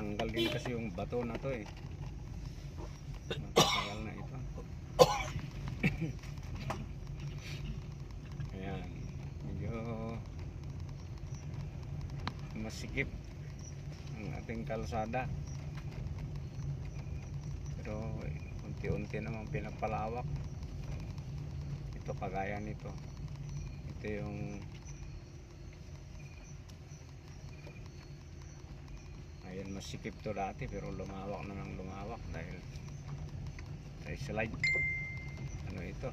Natanggal din kasi yung bato na to eh. Matagal na ito. Ayan. Medyo masikip ang ating kalsada. Pero unti-unti naman pinapalawak. Ito kagaya nito. Ito yung ayan, masikip to dati pero lumawak na ng lumawak dahil sa slide. Ano ito?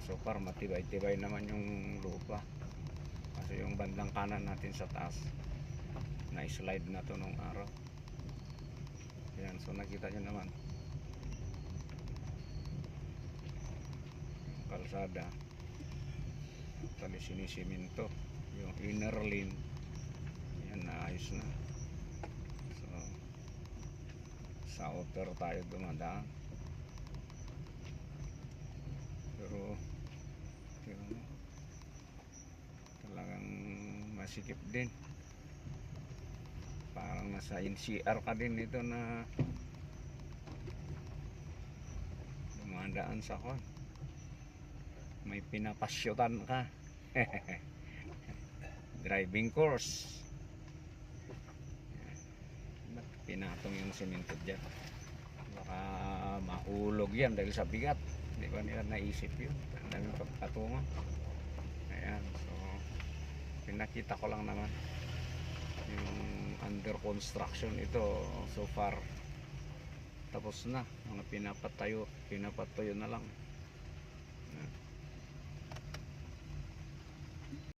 So far matibay-tibay naman yung lupa. Kasi yung bandang kanan natin sa taas na slide na to nung araw. Ayan, so nakita nyo naman yung kalsada actually sinisiminto yung inner lane. Ayan, naayos na. So sa outer tayo dumadaan, pero talagang masikip din. Parang nasa NCR ka din ito na dumadaan sa kon. May pinapasyutan ka. Driving course. Pinatong yung semento dyan. Baka mahulog yan dahil sa bigat. Di ba nila naisip yun? Ang daming pagpatungan. Ayan, so pinakita ko lang naman yung under construction ito. So far tapos na, mga pinapatayo na lang.